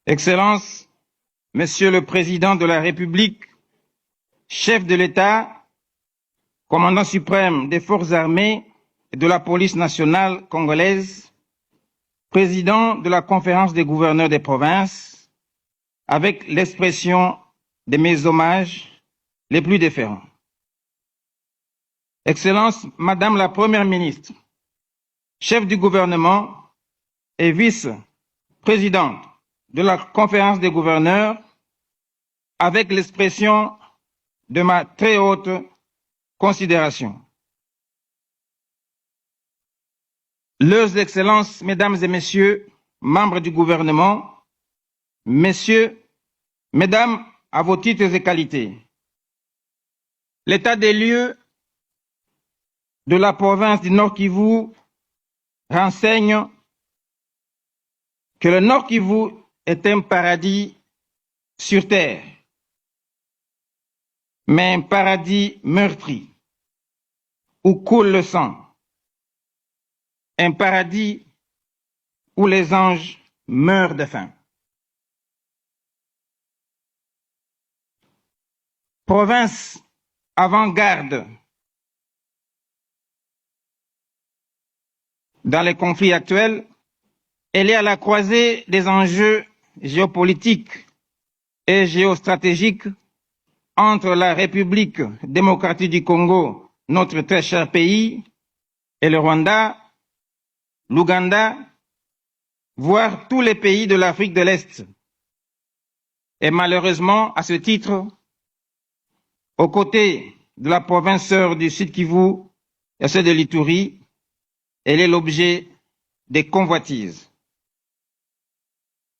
Excellences, Monsieur le Président de la République, chef de l'État, commandant suprême des forces armées et de la police nationale congolaise, président de la conférence des gouverneurs des provinces, avec l'expression de mes hommages les plus déférents. Excellence, Madame la Première ministre, chef du gouvernement et vice-présidente de la conférence des gouverneurs, avec l'expression de ma très haute considération. Leurs Excellences, Mesdames et Messieurs, membres du gouvernement, Messieurs, Mesdames, à vos titres et qualités, l'état des lieux de la province du Nord Kivu renseigne que le Nord Kivu est un paradis sur terre, mais un paradis meurtri, où coule le sang, un paradis où les anges meurent de faim. Province avant-garde dans les conflits actuels, elle est à la croisée des enjeux géopolitiques et géostratégiques entre la République démocratique du Congo, notre très cher pays, et le Rwanda, l'Ouganda, voire tous les pays de l'Afrique de l'Est. Et malheureusement, à ce titre, aux côtés de la province sœur du Sud Kivu et celle de l'Ituri, elle est l'objet des convoitises.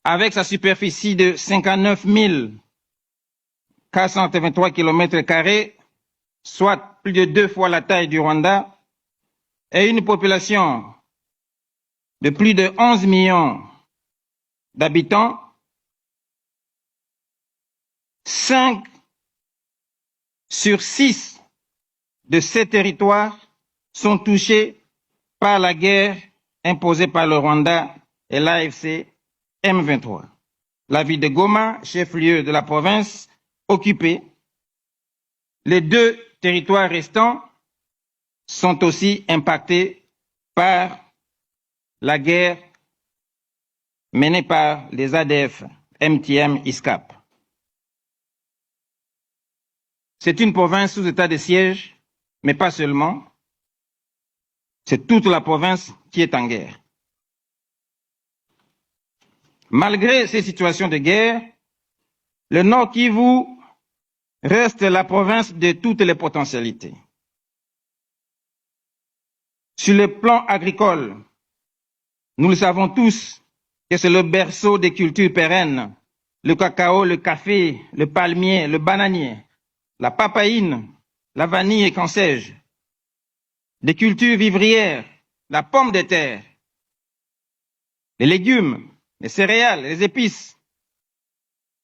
Avec sa superficie de 59 423 km², soit plus de 2 fois la taille du Rwanda, et une population de plus de 11 millions d'habitants, 5 sur 6 de ces territoires sont touchés par la guerre imposée par le Rwanda et l'AFC M23. La ville de Goma, chef-lieu de la province, occupée. Les 2 territoires restants sont aussi impactés par la guerre menée par les ADF, MTM, ISCAP. C'est une province sous état de siège, mais pas seulement. C'est toute la province qui est en guerre. Malgré ces situations de guerre, le Nord Kivu reste la province de toutes les potentialités. Sur le plan agricole, nous le savons tous que c'est le berceau des cultures pérennes, le cacao, le café, le palmier, le bananier, la papaïne, la vanille et qu'en sais-je. Des cultures vivrières, la pomme de terre, les légumes, les céréales, les épices.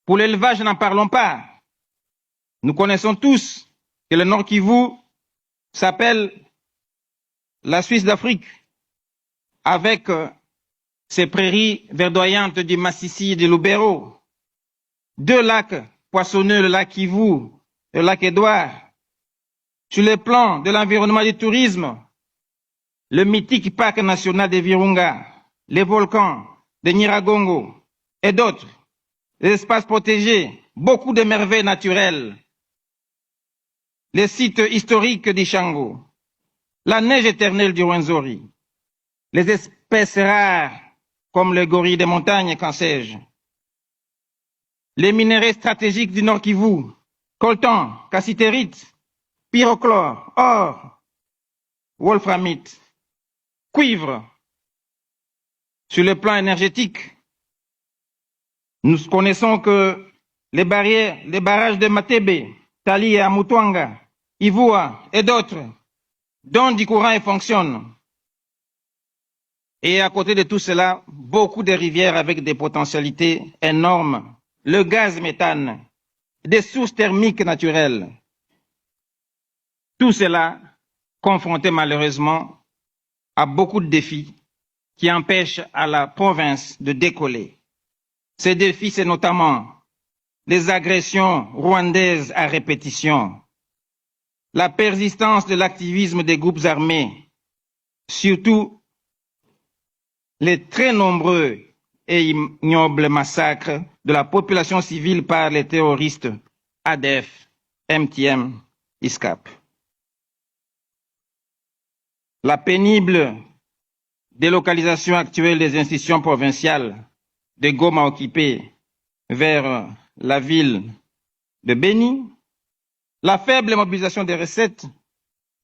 Pour l'élevage, n'en parlons pas. Nous connaissons tous que le Nord Kivu s'appelle la Suisse d'Afrique, avec ses prairies verdoyantes du Massissi et du Lubero, 2 lacs poissonneux, le lac Kivu et le lac Édouard. Sur le plan de l'environnement et du tourisme, le mythique parc national des Virunga, les volcans de Nyiragongo et d'autres, les espaces protégés, beaucoup de merveilles naturelles, les sites historiques d'Ishango, la neige éternelle du Rwenzori, les espèces rares comme le gorille des montagnes, qu'en sais-je, les minéraux stratégiques du Nord Kivu, coltan, cassitérite, pyrochlore, or, wolframite, cuivre. Sur le plan énergétique, nous connaissons que les barrages de Matebe, Tali et Amutwanga, Ivua et d'autres donnent du courant et fonctionnent. Et à côté de tout cela, beaucoup de rivières avec des potentialités énormes, le gaz méthane, des sources thermiques naturelles. Tout cela confronté malheureusement à beaucoup de défis qui empêchent à la province de décoller. Ces défis, c'est notamment les agressions rwandaises à répétition, la persistance de l'activisme des groupes armés, surtout les très nombreux et ignobles massacres de la population civile par les terroristes ADF, MTM, ISCAP. La pénible délocalisation actuelle des institutions provinciales de Goma occupées vers la ville de Beni, la faible mobilisation des recettes,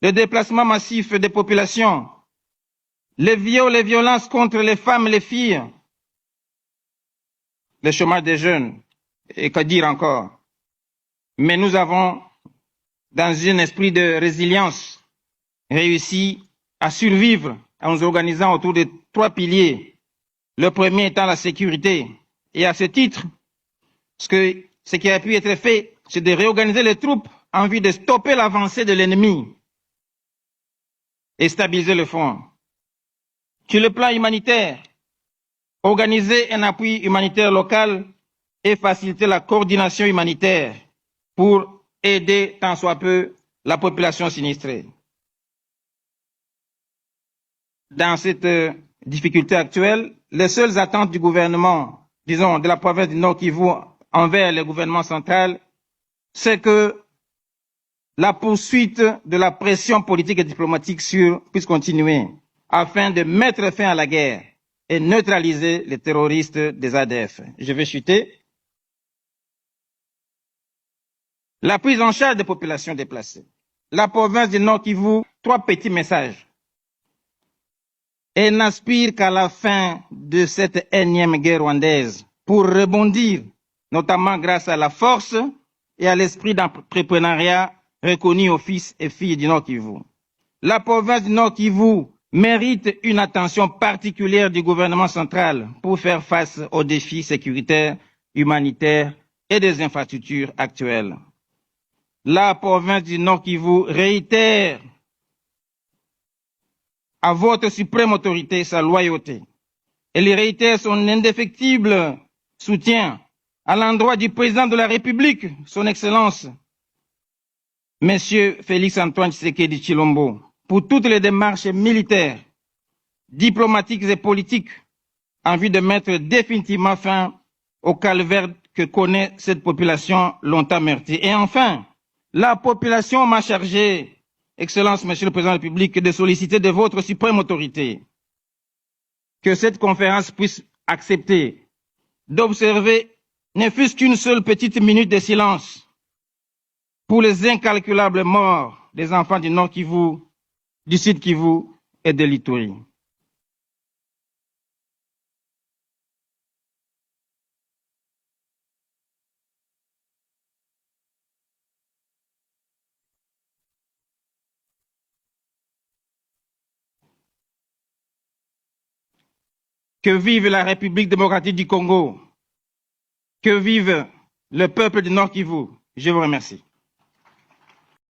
le déplacement massif des populations, les viols et violences contre les femmes et les filles, le chômage des jeunes, et que dire encore. Mais nous avons, dans un esprit de résilience, réussi à survivre en nous organisant autour de 3 piliers. Le premier étant la sécurité. Et à ce titre, ce qui a pu être fait, c'est de réorganiser les troupes en vue de stopper l'avancée de l'ennemi et stabiliser le front. Sur le plan humanitaire, organiser un appui humanitaire local et faciliter la coordination humanitaire pour aider tant soit peu la population sinistrée. Dans cette difficulté actuelle, les seules attentes du gouvernement, disons de la province du Nord Kivu envers le gouvernement central, c'est que la poursuite de la pression politique et diplomatique puisse continuer afin de mettre fin à la guerre et neutraliser les terroristes des ADF. Je vais chuter. La prise en charge des populations déplacées. La province du Nord Kivu, 3 petits messages. Elle n'aspire qu'à la fin de cette énième guerre rwandaise pour rebondir, notamment grâce à la force et à l'esprit d'entrepreneuriat reconnu aux fils et filles du Nord Kivu. La province du Nord Kivu mérite une attention particulière du gouvernement central pour faire face aux défis sécuritaires, humanitaires et des infrastructures actuelles. La province du Nord Kivu réitère à votre suprême autorité sa loyauté. Elle réitère son indéfectible soutien à l'endroit du président de la République, son Excellence, Monsieur Félix Antoine Tshisekedi Tshilombo, pour toutes les démarches militaires, diplomatiques et politiques en vue de mettre définitivement fin au calvaire que connaît cette population longtemps meurtrie. Et enfin, la population m'a chargé, Excellence, Monsieur le Président de la République, de solliciter de votre suprême autorité que cette conférence puisse accepter d'observer ne fût-ce qu'une seule petite minute de silence pour les incalculables morts des enfants du Nord Kivu, du Sud Kivu et de l'Ituri. Que vive la République démocratique du Congo. Que vive le peuple du Nord Kivu. Je vous remercie.